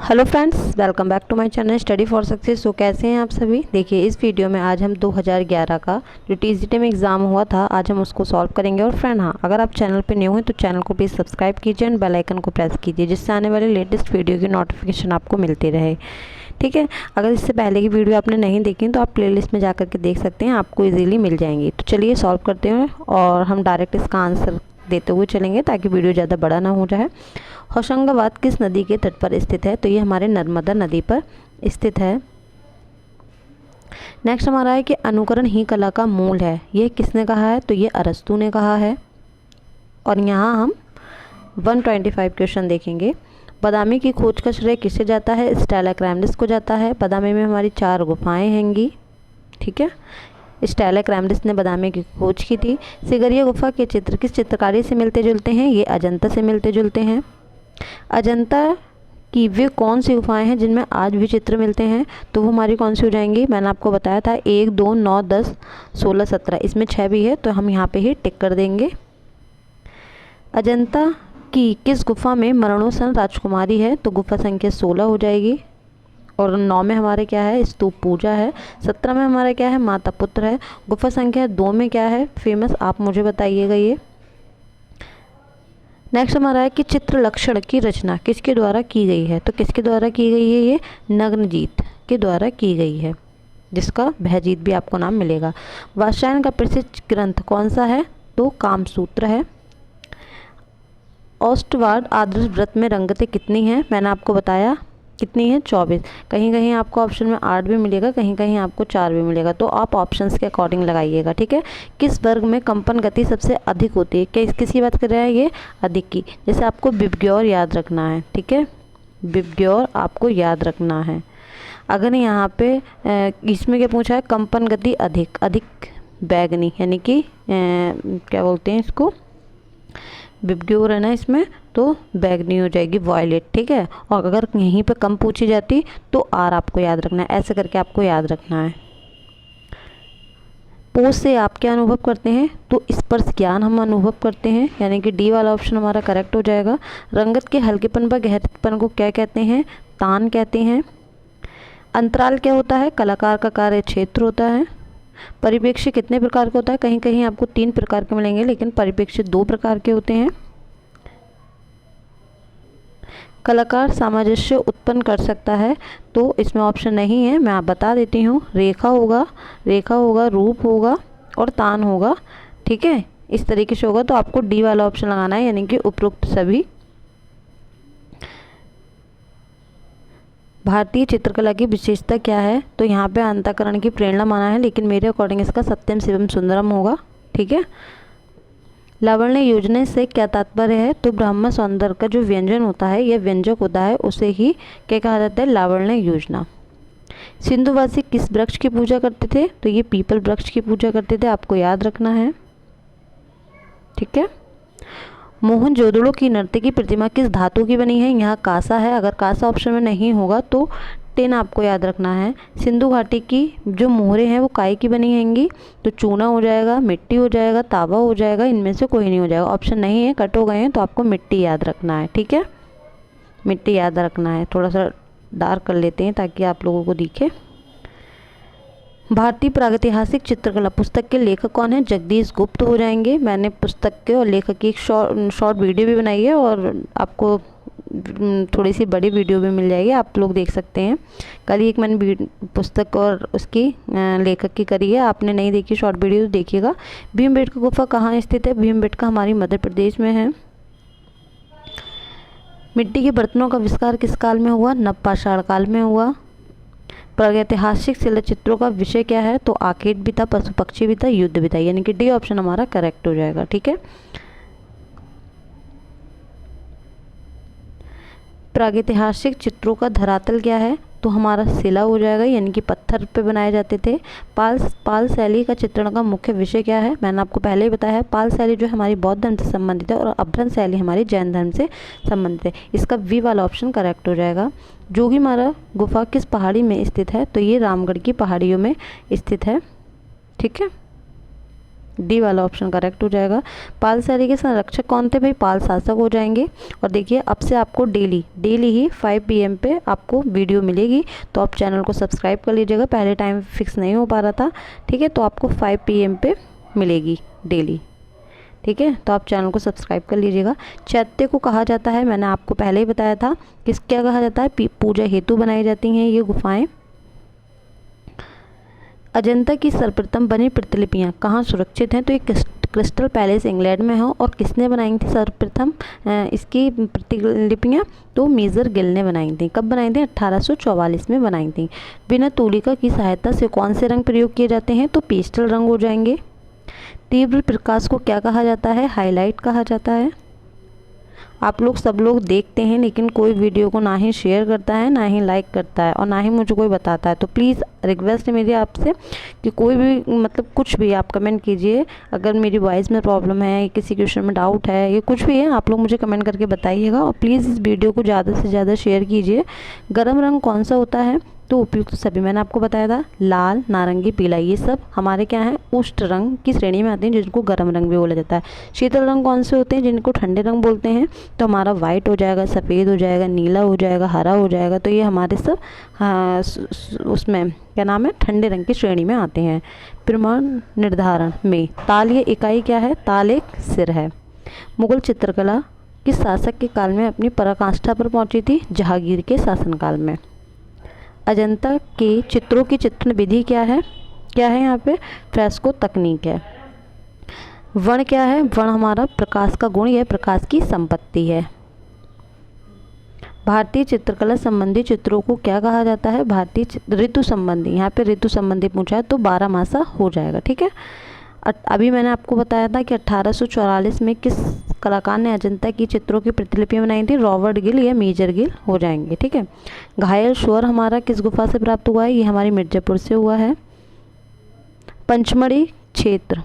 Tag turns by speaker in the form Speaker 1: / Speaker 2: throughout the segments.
Speaker 1: Hello friends, welcome back to my channel study for success. तो कैसे हैं आप सभी। देखिए इस वीडियो में आज हम 2011 का जो टीजीटी में एग्ज़ाम हुआ था आज हम उसको सॉल्व करेंगे। और फ्रेंड हाँ, अगर आप चैनल पे न्यू हैं तो चैनल को प्लीज़ सब्सक्राइब कीजिए एंड बेल आइकन को प्रेस कीजिए, जिससे आने वाले लेटेस्ट वीडियो की नोटिफिकेशन आपको मिलती रहे। ठीक है, अगर इससे पहले की वीडियो आपने नहीं देखी तो आप प्लेलिस्ट में जा कर के देख सकते हैं, आपको ईजिली मिल जाएंगी। तो चलिए सॉल्व करते हैं और हम डायरेक्ट इसका आंसर देते हुए चलेंगे ताकि वीडियो ज़्यादा बड़ा ना हो जाए। होशंगाबाद किस नदी के तट पर स्थित है? तो ये हमारे नर्मदा नदी पर स्थित है। नेक्स्ट हमारा है कि अनुकरण ही कला का मूल है। ये किसने कहा है? तो ये अरस्तु ने कहा है। और यहाँ हम 125 क्वेश्चन देखेंगे। बादामी की खोज का श्रेय किसे जाता है? स्टेला कैम्ब्रिज को जाता है। बादामी में हमारी 4 गुफाएं हैंगी। ठीक है, स्टेला कैम्ब्रिज ने बादामी की खोज की थी। सिगरिया गुफा के चित्र किस चित्रकारी से मिलते जुलते हैं? ये अजंता से मिलते जुलते हैं। अजंता की वे कौन सी गुफाएं हैं जिनमें आज भी चित्र मिलते हैं? तो वो हमारी कौन सी हो जाएंगी? मैंने आपको बताया था 1, 2, 9, 10, 16, 17, इसमें 6 भी है तो हम यहाँ पे ही टिक कर देंगे। अजंता की किस गुफा में मरणोत्सव राजकुमारी है? तो गुफा संख्या 16 हो जाएगी। और 9 में हमारे क्या है? स्तूप पूजा है। 17 में हमारा क्या है? माता पुत्र है। गुफा संख्या 2 में क्या है फेमस, आप मुझे बताइएगा ये। नेक्स्ट हमारा है कि चित्र लक्षण की रचना किसके द्वारा की गई है? तो किसके द्वारा की गई है? ये नग्नजीत के द्वारा की गई है, जिसका भयजीत भी आपको नाम मिलेगा। वात्स्यायन का प्रसिद्ध ग्रंथ कौन सा है? तो कामसूत्र है। ओस्टवार्ड आदर्श व्रत में रंगतें कितनी हैं? मैंने आपको बताया कितनी है? 24। कहीं कहीं आपको ऑप्शन में 8 भी मिलेगा, कहीं कहीं आपको 4 भी मिलेगा, तो आप ऑप्शंस के अकॉर्डिंग लगाइएगा। ठीक है, किस वर्ग में कंपन गति सबसे अधिक होती है? किसकी बात कर रहा है? ये अधिक की। जैसे आपको विबग्योर याद रखना है। ठीक है, विबग्योर आपको याद रखना है। अगर यहाँ पे इसमें क्या पूछा है? कंपन गति अधिक, अधिक बैगनी, यानी कि क्या बोलते हैं इसको, विबग्योर है ना इसमें, तो बैगनी हो जाएगी, वॉयलेट। ठीक है, और अगर यहीं पे कम पूछी जाती तो आर आपको याद रखना है, ऐसे करके आपको याद रखना है। पोष से आप क्या अनुभव करते हैं? तो स्पर्श ज्ञान हम अनुभव करते हैं, यानी कि डी वाला ऑप्शन हमारा करेक्ट हो जाएगा। रंगत के हल्केपन व गहरेपन को क्या कहते हैं? तान कहते हैं। अंतराल क्या होता है? कलाकार का कार्य क्षेत्र होता है। परिप्रेक्ष्य कितने प्रकार का होता है? कहीं कहीं आपको 3 प्रकार के मिलेंगे, लेकिन परिप्रेक्ष्य 2 प्रकार के होते हैं। कलाकार सामंजस्य उत्पन्न कर सकता है, तो इसमें ऑप्शन नहीं है, मैं आप बता देती हूँ। रेखा होगा, रेखा होगा, रूप होगा और तान होगा। ठीक है, इस तरीके से होगा, तो आपको डी वाला ऑप्शन लगाना है, यानी कि उपरोक्त सभी। भारतीय चित्रकला की विशेषता क्या है? तो यहाँ पे अंतःकरण की प्रेरणा माना है, लेकिन मेरे अकॉर्डिंग इसका सत्यम शिवम सुंदरम होगा। ठीक है, लावण्य योजना से क्या तात्पर्य है? तो ब्रह्म सौंदर्य का जो व्यंजन होता है या व्यंजक होता है उसे ही क्या कहा जाता है? लावण्य योजना। सिंधुवासी किस वृक्ष की पूजा करते थे? तो ये पीपल वृक्ष की पूजा करते थे, आपको याद रखना है। ठीक है, मोहनजोदड़ो की नर्तकी प्रतिमा किस धातु की बनी है? यहाँ कांसा है, अगर कांसा ऑप्शन में नहीं होगा तो टिन आपको याद रखना है। सिंधु घाटी की जो मोहरें हैं वो काय की बनी हैंगी, तो चूना हो जाएगा, मिट्टी हो जाएगा, तांबा हो जाएगा, इनमें से कोई नहीं हो जाएगा। ऑप्शन नहीं है, कट हो गए हैं, तो आपको मिट्टी याद रखना है। ठीक है, मिट्टी याद रखना है। थोड़ा सा डार्क कर लेते हैं ताकि आप लोगों को दिखे। भारतीय प्रागैतिहासिक चित्रकला पुस्तक के लेखक कौन है? जगदीश गुप्त हो जाएंगे। मैंने पुस्तक के और लेखक की एक शॉर्ट वीडियो भी बनाई है और आपको थोड़ी सी बड़ी वीडियो भी मिल जाएगी, आप लोग देख सकते हैं। कल ही एक मैंने पुस्तक और उसकी लेखक की करी है, आपने नहीं देखी शॉर्ट वीडियो तो देखिएगा। भीमबेटका गुफा कहाँ स्थित है? भीमबेटका हमारी मध्य प्रदेश में है। मिट्टी के बर्तनों का आविष्कार किस काल में हुआ? नवपाषाण काल में हुआ। प्रागैतिहासिक शिलाचित्रों का विषय क्या है? तो आकेट भी था, पशु पक्षी भी था, युद्ध भी था, यानी कि डी ऑप्शन हमारा करेक्ट हो जाएगा। ठीक है, प्रागैतिहासिक चित्रों का धरातल क्या है? तो हमारा शिला हो जाएगा, यानी कि पत्थर पे बनाए जाते थे। पाल शैली का चित्रण का मुख्य विषय क्या है? मैंने आपको पहले ही बताया है, पाल शैली जो हमारी बौद्ध धर्म से संबंधित है और अभ्रंश शैली हमारी जैन धर्म से संबंधित है। इसका वी वाला ऑप्शन करेक्ट हो जाएगा। जोगीमारा गुफा किस पहाड़ी में स्थित है? तो ये रामगढ़ की पहाड़ियों में स्थित है। ठीक है, डी वाला ऑप्शन करेक्ट हो जाएगा। पाल शैली के संरक्षक कौन थे भाई? पाल शासक हो जाएंगे। और देखिए अब से आपको डेली ही 5 PM पे आपको वीडियो मिलेगी, तो आप चैनल को सब्सक्राइब कर लीजिएगा। पहले टाइम फिक्स नहीं हो पा रहा था, ठीक है, तो आपको 5 PM पे मिलेगी डेली, ठीक है, तो आप चैनल को सब्सक्राइब कर लीजिएगा। चैत्य को कहा जाता है, मैंने आपको पहले ही बताया था, क्या कहा जाता है? पूजा हेतु बनाई जाती हैं ये गुफाएं। अजंता की सर्वप्रथम बनी प्रतिलिपियां कहाँ सुरक्षित हैं? तो ये क्रिस्टल पैलेस इंग्लैंड में हो। और किसने बनाई थी सर्वप्रथम इसकी प्रतिलिपियां? तो मेजर गिल ने बनाई थी। कब बनाई थी? 1844 में बनाई थी। बिना तूलिका की सहायता से कौन से रंग प्रयोग किए जाते हैं? तो पेस्टल रंग हो जाएंगे। तीव्र प्रकाश को क्या कहा जाता है? हाईलाइट कहा जाता है। आप लोग सब लोग देखते हैं लेकिन कोई वीडियो को ना ही शेयर करता है, ना ही लाइक करता है, और ना ही मुझे कोई बताता है। तो प्लीज़ रिक्वेस्ट है मेरी आपसे कि कोई भी मतलब कुछ भी आप कमेंट कीजिए। अगर मेरी वॉइस में प्रॉब्लम है या किसी क्वेश्चन में डाउट है या कुछ भी है, आप लोग मुझे कमेंट करके बताइएगा। और प्लीज़ इस वीडियो को ज़्यादा से ज़्यादा शेयर कीजिए। गर्म रंग कौन सा होता है? तो उपयुक्त सभी मैंने आपको बताया था, लाल, नारंगी, पीला, ये सब हमारे क्या है? उष्ण रंग की श्रेणी में आते हैं, जिनको गर्म रंग भी बोला जाता है। शीतल रंग कौन से होते हैं? जिनको ठंडे रंग बोलते हैं। तो हमारा वाइट हो जाएगा, सफ़ेद हो जाएगा, नीला हो जाएगा, हरा हो जाएगा। तो ये हमारे सब उसमें क्या नाम है? ठंडे रंग की श्रेणी में आते हैं। प्रमाण निर्धारण में ताल, ये इकाई क्या है? ताल एक सिर है। मुगल चित्रकला किस शासक के काल में अपनी पराकाष्ठा पर पहुंची थी? जहांगीर के शासनकाल में। अजंता के चित्रों की चित्रण विधि क्या है? क्या है यहाँ पे? फ्रेस्को तकनीक है। वर्ण क्या है? वर्ण हमारा प्रकाश का गुण या प्रकाश की संपत्ति है। भारतीय चित्रकला संबंधी चित्रों को क्या कहा जाता है? भारतीय ऋतु संबंधी, यहाँ पे ऋतु संबंधी पूछा है तो 12मासा हो जाएगा, ठीक है। अभी मैंने आपको बताया था कि 1844 में किस कलाकार ने अजंता की चित्रों की प्रतिलिपियां बनाई थी? रॉबर्ट गिल या मेजर गिल हो जाएंगे, ठीक है। घायल स्वर हमारा किस गुफा से प्राप्त हुआ है? ये हमारी मिर्जापुर से हुआ है। पंचमढ़ी क्षेत्र,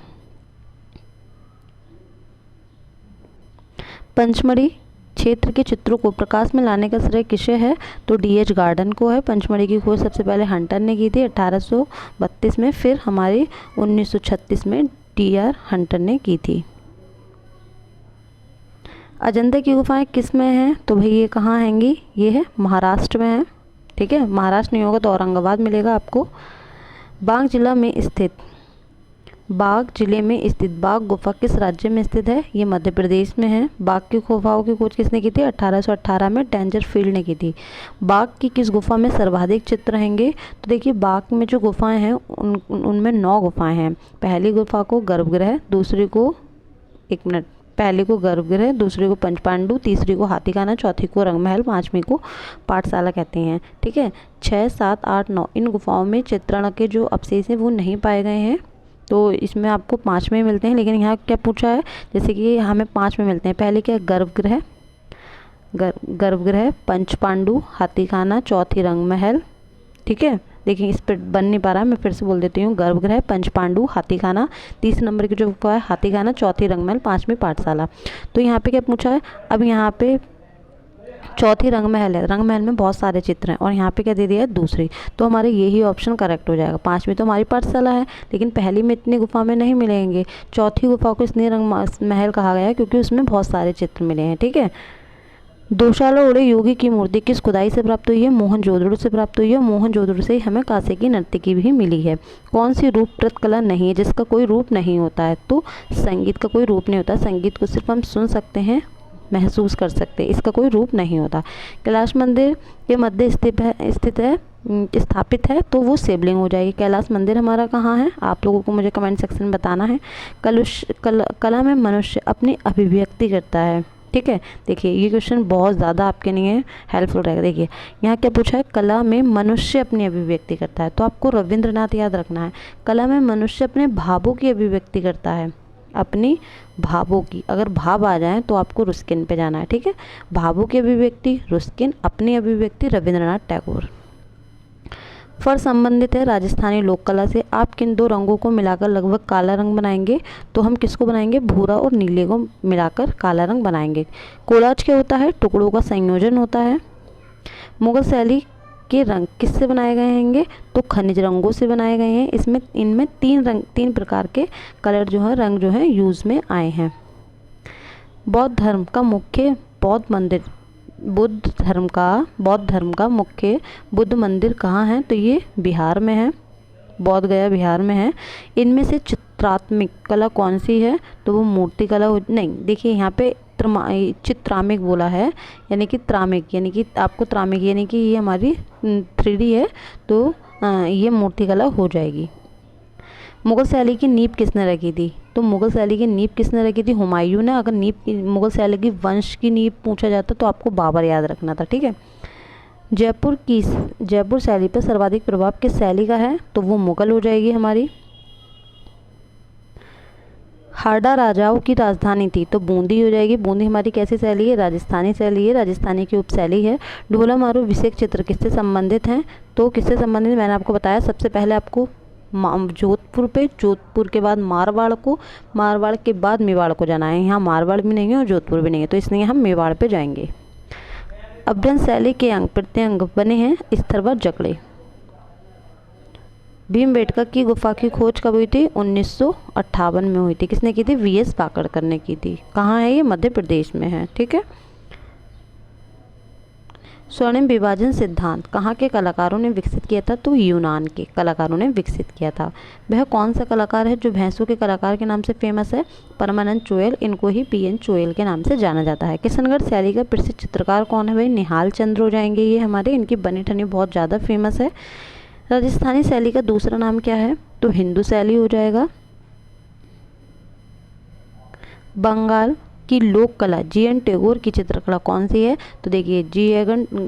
Speaker 1: पंचमढ़ी क्षेत्र के चित्रों को प्रकाश में लाने का श्रेय किसे है? तो DH गार्डन को है। पंचमढ़ी की खोज सबसे पहले हंटर ने की थी 1832 में, फिर हमारी 1936 में DR हंटर ने की थी। अजंता की गुफाएं किस में हैं? तो भाई ये कहाँ हैंगी? ये है महाराष्ट्र में है, ठीक है। महाराष्ट्र नहीं होगा तो औरंगाबाद मिलेगा आपको। बाग जिला में स्थित, बाग जिले में स्थित बाग गुफा किस राज्य में स्थित है? ये मध्य प्रदेश में है। बाग की गुफाओं की खोज किसने की थी? 1818 में डेंजरफील्ड ने की थी। बाग की किस गुफा में सर्वाधिक चित्र रहेंगे? तो देखिए बाग में जो गुफाएं हैं उनमें 9 गुफाएं हैं। पहली गुफा को गर्भगृह, दूसरी को पहली को गर्भगृह, दूसरी को पंचपांडु, तीसरी को हाथीखाना, चौथी को रंगमहल, पांचवी को पाठशाला कहते हैं, ठीक है। 6, 7, 8, 9 इन गुफाओं में चित्रण के जो अवशेष हैं वो नहीं पाए गए हैं, तो इसमें आपको 5 में मिलते हैं। लेकिन यहाँ क्या पूछा है? जैसे कि हमें 5 में मिलते हैं। पहले क्या? गर्भगृह, गर्भगृह, पंचपांडु, हाथीखाना, चौथी रंगमहल, ठीक है। देखिए इस पर बन नहीं पा रहा है, मैं फिर से बोल देती हूँ। गर्भगृह, पंचपांडु, हाथीखाना, 30 नंबर की जो गुफा है हाथीखाना, चौथी रंगमहल, 5वीं पाठशाला। तो यहाँ पे क्या पूछा है? अब यहाँ पे चौथी रंगमहल है, रंगमहल में बहुत सारे चित्र हैं, और यहाँ पे क्या दे दिया है? दूसरी। तो हमारे यही ऑप्शन करेक्ट हो जाएगा। 5वीं तो हमारी पाठशाला है, लेकिन पहली में इतनी गुफा में नहीं मिलेंगे। चौथी गुफा को इसलिए रंगमहल कहा गया है क्योंकि उसमें बहुत सारे चित्र मिले हैं, ठीक है। दोशाला ओढ़े योगी की मूर्ति किस खुदाई से प्राप्त हुई है? मोहनजोदड़ो से प्राप्त हुई है। मोहनजोदड़ो से हमें कांसे की नर्तकी भी मिली है। कौन सी रूपकृत कला नहीं है जिसका कोई रूप नहीं होता है? तो संगीत का कोई रूप नहीं होता। संगीत को सिर्फ हम सुन सकते हैं, महसूस कर सकते हैं, इसका कोई रूप नहीं होता। कैलाश मंदिर के मध्य स्थापित है तो वो शिवलिंग हो जाएगी। कैलाश मंदिर हमारा कहाँ है? आप लोगों को मुझे कमेंट सेक्शन में बताना है। कला में मनुष्य अपनी अभिव्यक्ति करता है, ठीक है। देखिए ये क्वेश्चन बहुत ज़्यादा आपके लिए हेल्पफुल रहेगा। देखिए यहाँ क्या पूछा है? कला में मनुष्य अपनी अभिव्यक्ति करता है, तो आपको रविंद्रनाथ याद रखना है। कला में मनुष्य अपने भावों की अभिव्यक्ति करता है, अपनी भावों की। अगर भाव आ जाए तो आपको रुस्किन पे जाना है, ठीक है। भावों की अभिव्यक्ति रुस्किन, अपनी अभिव्यक्ति रविंद्रनाथ टैगोर। फर संबंधित है राजस्थानी लोक कला से। आप किन 2 रंगों को मिलाकर लगभग काला रंग बनाएंगे? तो हम किसको बनाएंगे? भूरा और नीले को मिलाकर काला रंग बनाएंगे। कोलाज क्या होता है? टुकड़ों का संयोजन होता है। मुगल शैली के रंग किससे बनाए गए हैंगे, तो खनिज रंगों से बनाए गए हैं। इसमें इनमें तीन प्रकार के कलर जो है, रंग जो है यूज़ में आए हैं। बौद्ध धर्म का मुख्य बौद्ध धर्म का मुख्य बुद्ध मंदिर कहाँ है, तो ये बिहार में है, बोध गया बिहार में है। इनमें से चित्रात्मिक कला कौन सी है, तो वो मूर्ति कला नहीं, देखिए यहाँ पे चित्रामिक बोला है, यानी कि त्रामिक, यानी कि आपको त्रामिक, यानी कि ये हमारी 3D है, तो ये मूर्ति कला हो जाएगी। मुग़ल शैली की नींव किसने रखी थी, तो मुग़ल शैली की नींव किसने रखी थी, हुमायूं ने। अगर मुग़ल शैली की वंश की नींव पूछा जाता तो आपको बाबर याद रखना था, ठीक है। जयपुर शैली पर सर्वाधिक प्रभाव किस शैली का है, तो वो मुग़ल हो जाएगी हमारी। हारडा राजाओं की राजधानी थी, तो बूंदी हो जाएगी। बूंदी हमारी कैसी शैली है, राजस्थानी शैली है, राजस्थानी की उपशैली है। ढोला मारू विषेक चित्र किससे संबंधित हैं, तो किससे संबंधित, मैंने आपको बताया सबसे पहले आपको जोधपुर के बाद मारवाड़ के बाद मेवाड़ को जाना है। यहाँ मारवाड़ भी नहीं है और जोधपुर भी नहीं है, तो इसलिए हम मेवाड़ पे जाएंगे। अभ्रंश शैली के अंग प्रत्यंग बने हैं स्थरवर जकड़े। भीमबेटका की गुफा की खोज कब हुई थी, 1958 में हुई थी। किसने की थी, VS पाकड़कर ने की थी। कहाँ है ये, मध्य प्रदेश में है, ठीक है। स्वर्णिम विभाजन सिद्धांत कहाँ के कलाकारों ने विकसित किया था, तो यूनान के कलाकारों ने विकसित किया था। वह कौन सा कलाकार है जो भैंसों के कलाकार के नाम से फेमस है, परमानंद चोयल। इनको ही PN चोयल के नाम से जाना जाता है। किशनगढ़ शैली का प्रसिद्ध चित्रकार कौन है, भाई निहाल चंद्र हो जाएंगे ये हमारे। इनकी बनी ठनी बहुत ज़्यादा फेमस है। राजस्थानी शैली का दूसरा नाम क्या है, तो हिंदू शैली हो जाएगा। बंगाल की लोक कला GN टैगोर की चित्रकला कौन सी है, तो देखिए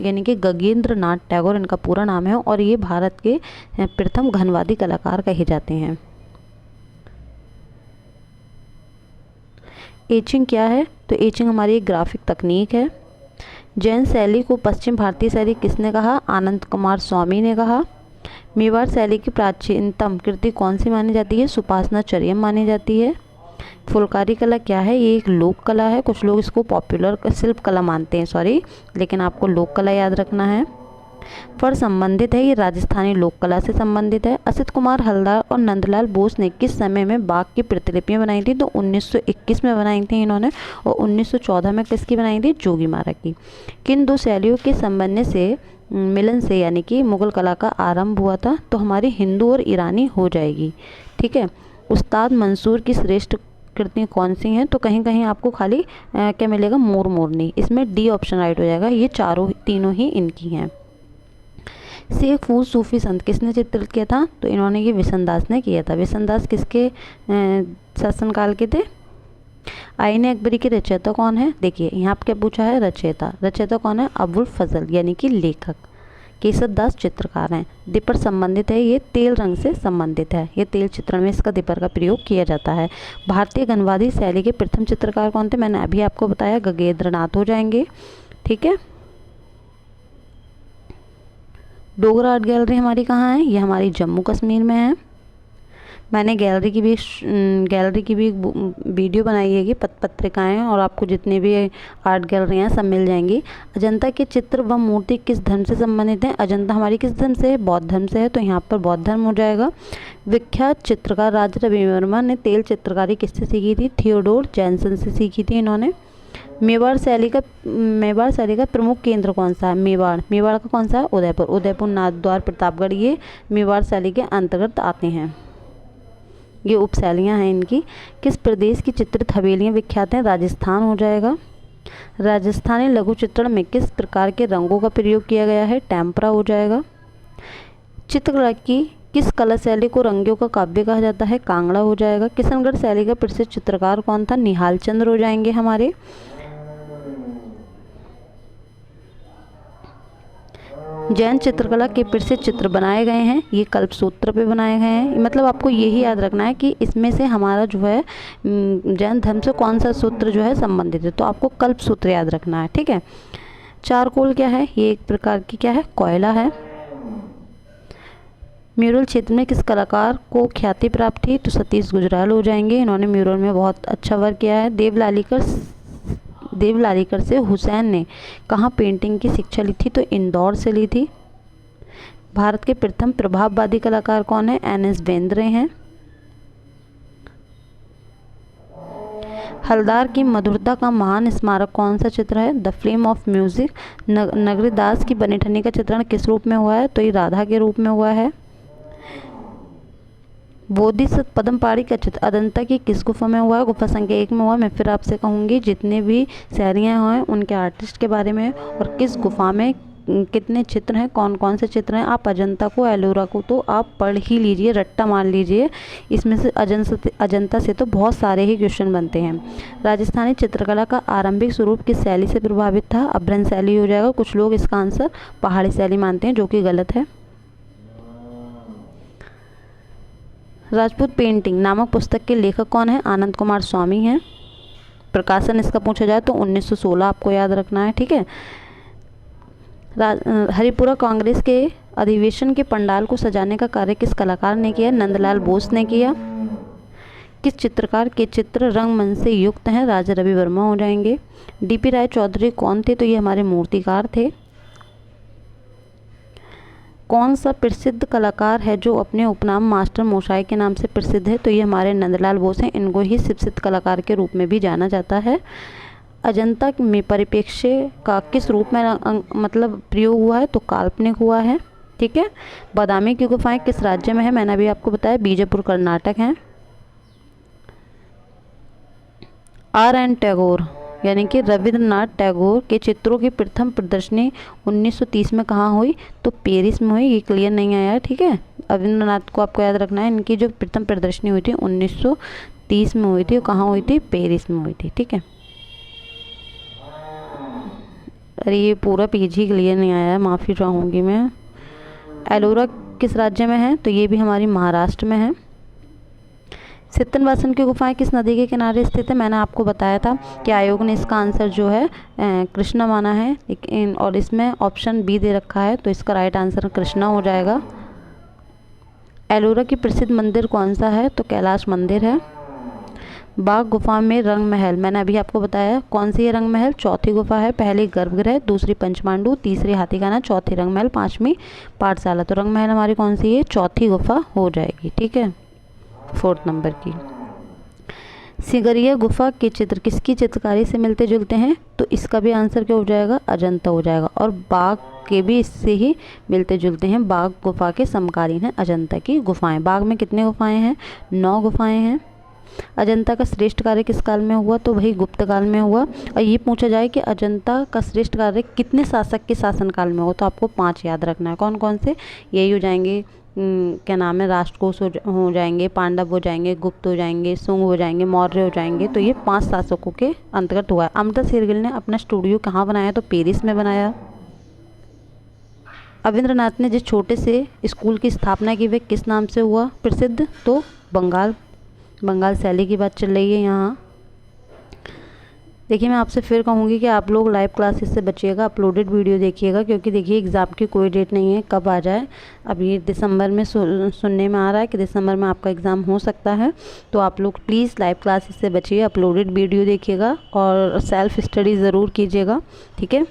Speaker 1: यानी कि गगनेंद्र नाथ टैगोर इनका पूरा नाम है, और ये भारत के प्रथम घनवादी कलाकार कहे जाते हैं। एचिंग क्या है, तो एचिंग हमारी एक ग्राफिक तकनीक है। जैन शैली को पश्चिम भारतीय शैली किसने कहा, आनंद कुमार स्वामी ने कहा। मेवाड़ शैली की प्राचीनतम कृति कौन सी मानी जाती है, सुपासना चरियम मानी जाती है। फुलकारी कला क्या है, ये एक लोक कला है। कुछ लोग इसको पॉपुलर शिल्प कला मानते हैं, लेकिन आपको लोक कला याद रखना है। पर संबंधित है, ये राजस्थानी लोक कला से संबंधित है। असित कुमार हलदार और नंदलाल बोस ने किस समय में बाघ की प्रतिलिपियां बनाई थी, तो 1921 में बनाई थी इन्होंने, और 1914 में किसकी बनाई थी, जोगी मारा की। किन दो शैलियों के संबंध से मिलन से यानी कि मुग़ल कला का आरंभ हुआ था, तो हमारी हिंदू और ईरानी हो जाएगी, ठीक है। उस्ताद मंसूर की श्रेष्ठ कृतियाँ कौन सी हैं, तो कहीं कहीं आपको खाली क्या मिलेगा, मोर मोरनी। इसमें D ऑप्शन राइट हो जाएगा। ये तीनों ही इनकी हैं। शेख फूल सूफी संत किसने चित्रित किया था, तो इन्होंने ये विशनदास ने किया था। विशनदास किसके शासनकाल के थे, आईने अकबरी के रचयिता कौन है, देखिए यहाँ पे क्या पूछा है, रचयिता कौन है, अबुल फजल यानी कि लेखक। केशव दास चित्रकार हैं। दीपर संबंधित है, ये तेल रंग से संबंधित है, ये तेल चित्रण में इसका दीपर का प्रयोग किया जाता है। भारतीय घनवादी शैली के प्रथम चित्रकार कौन थे, मैंने अभी आपको बताया, गगनेंद्र नाथ हो जाएंगे, ठीक है। डोगरा आर्ट गैलरी हमारी कहाँ है, ये हमारी जम्मू कश्मीर में है। मैंने गैलरी की भी वीडियो बनाई है, पत्रिकाएँ और आपको जितने भी आर्ट गैलरी हैं सब मिल जाएंगी। अजंता के चित्र व मूर्ति किस धर्म से संबंधित हैं, अजंता हमारी किस धर्म से है, बौद्ध धर्म से है, तो यहाँ पर बौद्ध धर्म हो जाएगा। विख्यात चित्रकार राजा रविवर्मा ने तेल चित्रकारी किससे सीखी थी, थियोडोर जैनसन से सीखी थी इन्होंने। मेवाड़ शैली का प्रमुख केंद्र कौन सा है, मेवाड़ का कौन सा है, उदयपुर नाथद्वार प्रतापगढ़, ये मेवाड़ शैली के अंतर्गत आते हैं। ये उपशैलियाँ हैं इनकी। किस प्रदेश की चित्रित हवेलियाँ विख्यात हैं, राजस्थान हो जाएगा। राजस्थानी लघु चित्रण में किस प्रकार के रंगों का प्रयोग किया गया है, टेम्परा हो जाएगा। चित्रकला की किस कला शैली को रंगियों का काव्य कहा जाता है, कांगड़ा हो जाएगा। किशनगढ़ शैली का प्रसिद्ध चित्रकार कौन था, निहाल चंद्र हो जाएंगे हमारे। जैन चित्रकला के प्रसिद्ध चित्र बनाए गए हैं, ये कल्पसूत्र पे बनाए गए हैं। मतलब आपको यही याद रखना है कि इसमें से हमारा जो है जैन धर्म से कौन सा सूत्र जो है संबंधित है, तो आपको कल्पसूत्र याद रखना है, ठीक है। चारकोल क्या है, ये एक प्रकार की क्या है, कोयला है। म्यूरल क्षेत्र में किस कलाकार को ख्याति प्राप्त थी, तो सतीश गुजराल हो जाएंगे, इन्होंने म्यूरल में बहुत अच्छा वर्क किया है। देवलालीकर से हुसैन ने कहाँ पेंटिंग की शिक्षा ली थी, तो इंदौर से ली थी। भारत के प्रथम प्रभाववादी कलाकार कौन है? एन.एस. बेंद्रे हैं। हलदार की मधुरता का महान स्मारक कौन सा चित्र है? The flame of music. Nagaridas की बनी ठनी का चित्रण किस रूप में हुआ है? तो ये राधा के रूप में हुआ है। बोधिसत्व पद्मपाणि का चित्र अजंता की किस गुफा में हुआ है? गुफा संख्या 1 में हुआ। मैं फिर आपसे कहूँगी जितने भी शायरियाँ हैं उनके आर्टिस्ट के बारे में और किस गुफा में कितने चित्र हैं, कौन कौन से चित्र हैं। आप अजंता को, एलोरा को तो आप पढ़ ही लीजिए, रट्टा मान लीजिए। इसमें से अजंता से तो बहुत सारे ही क्वेश्चन बनते हैं। राजस्थानी चित्रकला का आरंभिक स्वरूप किस शैली से प्रभावित था? अभ्रंश शैली हो जाएगा। कुछ लोग इसका आंसर पहाड़ी शैली मानते हैं, जो कि गलत है। राजपूत पेंटिंग नामक पुस्तक के लेखक कौन है? आनंद कुमार स्वामी हैं। प्रकाशन इसका पूछा जाए तो 1916 आपको याद रखना है, ठीक है। हरिपुरा कांग्रेस के अधिवेशन के पंडाल को सजाने का कार्य किस कलाकार ने किया? नंदलाल बोस ने किया। किस चित्रकार के चित्र रंगमंच से युक्त हैं? राजा रवि वर्मा हो जाएंगे। डीपी राय चौधरी कौन थे? तो ये हमारे मूर्तिकार थे। कौन सा प्रसिद्ध कलाकार है जो अपने उपनाम मास्टर मोशाई के नाम से प्रसिद्ध है? तो ये हमारे नंदलाल बोस हैं। इनको ही शिक्षित कलाकार के रूप में भी जाना जाता है। अजंता में परिप्रेक्ष्य का किस रूप में मतलब प्रयोग हुआ है? तो काल्पनिक हुआ है, ठीक है। बादामी की गुफाएं किस राज्य में है? मैंने अभी आपको बताया बीजापुर कर्नाटक है। R.N. टैगोर यानी कि रविंद्रनाथ टैगोर के चित्रों की प्रथम प्रदर्शनी 1930 में कहाँ हुई? तो पेरिस में हुई। ये क्लियर नहीं आया है, ठीक है। रविंद्रनाथ को आपको याद रखना है। इनकी जो प्रथम प्रदर्शनी हुई थी 1930 में हुई थी। वो कहाँ हुई थी? पेरिस में हुई थी, ठीक है। अरे ये पूरा पेज ही क्लियर नहीं आया है, माफ़ी चाहूँगी मैं। एलोरा किस राज्य में है? तो ये भी हमारी महाराष्ट्र में है। सित्तनवासन की गुफाएं किस नदी के किनारे स्थित है? मैंने आपको बताया था कि आयोग ने इसका आंसर जो है कृष्णा माना है, लेकिन और इसमें ऑप्शन बी दे रखा है, तो इसका राइट आंसर कृष्णा हो जाएगा। एलोरा की प्रसिद्ध मंदिर कौन सा है? तो कैलाश मंदिर है। बाघ गुफा में रंग महल, मैंने अभी आपको बताया कौन सी है रंग महल? चौथी गुफा है। पहली गर्भगृह, दूसरी पंचपांडु, तीसरी हाथीखाना, चौथी रंग महल, पांचवी पाठशाला। तो रंग महल हमारी कौन सी है? चौथी गुफा हो जाएगी, ठीक है, 4 नंबर की। सिगरिया गुफा के चित्र किसकी चित्रकारी से मिलते जुलते हैं? तो इसका भी आंसर क्या हो जाएगा? अजंता हो जाएगा। और बाघ के भी इससे ही मिलते जुलते हैं। बाघ गुफा के समकालीन है अजंता की गुफाएं। बाघ में कितने गुफाएं हैं? 9 गुफाएं हैं। अजंता का श्रेष्ठ कार्य किस काल में हुआ? तो वही गुप्त काल में हुआ। और ये पूछा जाए कि अजंता का श्रेष्ठ कार्य कितने शासक के शासनकाल में हो, तो आपको 5 याद रखना है। कौन कौन से? यही हो जाएंगे, क्या नाम है, राष्ट्रकूट हो जाएंगे, पांडव हो जाएंगे, गुप्त हो जाएंगे, शुंग हो जाएंगे, मौर्य हो जाएंगे। तो ये 5 शासकों के अंतर्गत हुआ है। अमृता शेरगिल ने अपना स्टूडियो कहाँ बनाया? तो पेरिस में बनाया। रविंद्रनाथ ने जिस छोटे से स्कूल की स्थापना की वह किस नाम से हुआ प्रसिद्ध? तो बंगाल शैली की बात चल रही है यहाँ। देखिए मैं आपसे फिर कहूँगी कि आप लोग लाइव क्लासेस से बचिएगा, अपलोडेड वीडियो देखिएगा, क्योंकि देखिए एग्ज़ाम की कोई डेट नहीं है कब आ जाए। अब ये दिसंबर में सुनने में आ रहा है कि दिसंबर में आपका एग्ज़ाम हो सकता है। तो आप लोग प्लीज़ लाइव क्लासेस से बचिए, अपलोडेड वीडियो देखिएगा और सेल्फ स्टडी ज़रूर कीजिएगा, ठीक है।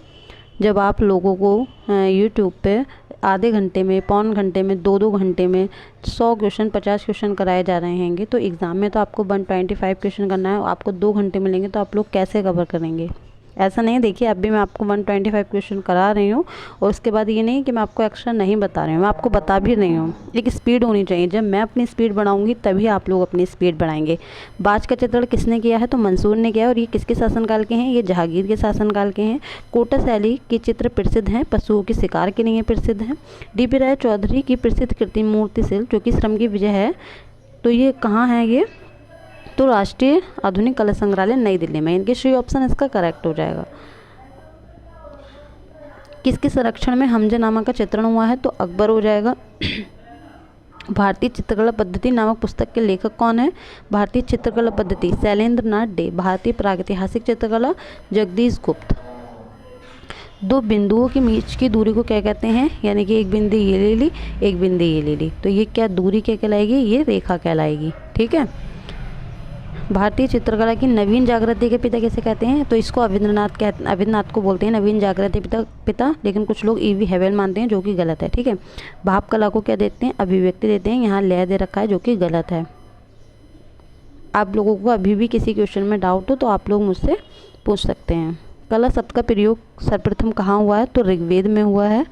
Speaker 1: जब आप लोगों को यूट्यूब पे आधे घंटे में, पौन घंटे में, 2-2 घंटे में 100 क्वेश्चन, 50 क्वेश्चन कराए जा रहे हैंगे, तो एग्ज़ाम में तो आपको 125 क्वेश्चन करना है, आपको 2 घंटे मिलेंगे, तो आप लोग कैसे कवर करेंगे? ऐसा नहीं है। देखिए अब भी मैं आपको 125 क्वेश्चन करा रही हूँ और उसके बाद ये नहीं कि मैं आपको एक्स्ट्रा नहीं बता रही हूँ, मैं आपको बता भी रही हूँ। एक स्पीड होनी चाहिए। जब मैं अपनी स्पीड बढ़ाऊंगी तभी आप लोग अपनी स्पीड बढ़ाएंगे। बाज का चित्रण किसने किया है? तो मंसूर ने किया है। और ये किसके शासनकाल के हैं? ये जहांगीर के शासनकाल के हैं। कोटा शैली के चित्र प्रसिद्ध हैं, पशुओं के शिकार के लिए प्रसिद्ध हैं। डीपी राय चौधरी की प्रसिद्ध कृत्रिम मूर्ति शिल्प जो कि श्रम की विजय है, तो ये कहाँ है? ये तो राष्ट्रीय आधुनिक कला संग्रहालय नई दिल्ली में। इनके सी ऑप्शन इसका करेक्ट हो जाएगा। किसके संरक्षण में हमजानामा का चित्रण हुआ है? तो अकबर हो जाएगा। भारतीय चित्रकला पद्धति नामक पुस्तक के लेखक कौन है? भारतीय चित्रकला पद्धति शैलेंद्र नाथ डे। भारतीय प्रागैतिहासिक चित्रकला जगदीश गुप्त। 2 बिंदुओं के बीच की दूरी को क्या कहते हैं? यानी कि एक बिंदु ये ले ली, एक बिंदु ये ले ली, तो ये क्या दूरी क्या कहलाएगी? ये रेखा कहलाएगी, ठीक है। भारतीय चित्रकला की नवीन जागृति के पिता किसे कहते हैं? तो इसको अविंद्रनाथ को बोलते हैं नवीन जागृति पिता, लेकिन कुछ लोग E.V. हेवेल मानते हैं, जो कि गलत है। ठीक है, भाव कला को क्या देते हैं? अभिव्यक्ति देते हैं। यहाँ लय दे रखा है, जो कि गलत है। आप लोगों को अभी भी किसी क्वेश्चन में डाउट हो तो आप लोग मुझसे पूछ सकते हैं। कला शब्द का प्रयोग सर्वप्रथम कहाँ हुआ है? तो ऋग्वेद में हुआ है,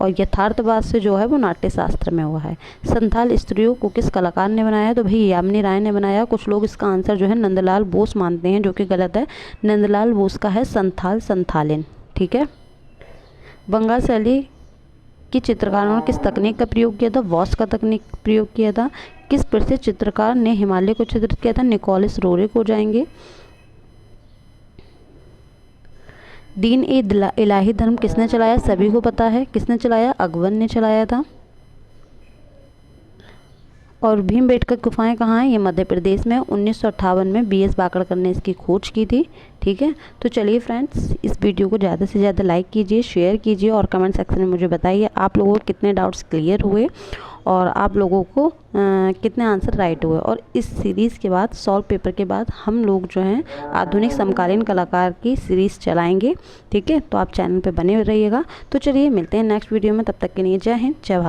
Speaker 1: और यथार्थवाद से जो है वो नाट्य शास्त्र में हुआ है। संथाल स्त्रियों को किस कलाकार ने बनाया? तो भाई यामिनी राय ने बनाया। कुछ लोग इसका आंसर जो है नंदलाल बोस मानते हैं, जो कि गलत है। नंदलाल बोस का है संथालिन। ठीक है, बंगाल शैली की चित्रकारों ने किस तकनीक का प्रयोग किया था? वॉश का तकनीक प्रयोग किया था। किस प्रसिद्ध चित्रकार ने हिमालय को चित्रित किया था? निकोलस रोरेक हो जाएंगे। दीन ए इलाही धर्म किसने चलाया? सभी को पता है किसने चलाया? अकबर ने चलाया था। और भीमबेटका गुफाएं कहाँ हैं? ये मध्य प्रदेश में। 1958 में BS बाकड़कर ने इसकी खोज की थी। ठीक है, तो चलिए फ्रेंड्स, इस वीडियो को ज़्यादा से ज़्यादा लाइक कीजिए, शेयर कीजिए, और कमेंट सेक्शन में मुझे बताइए आप लोगों को कितने डाउट्स क्लियर हुए और आप लोगों को कितने आंसर राइट हुए। और इस सीरीज़ के बाद, सॉल्व पेपर के बाद, हम लोग जो हैं आधुनिक समकालीन कलाकार की सीरीज़ चलाएँगे। ठीक है, तो आप चैनल पर बने रहिएगा। तो चलिए मिलते हैं नेक्स्ट वीडियो में, तब तक के लिए जय हिंद, जय भारत।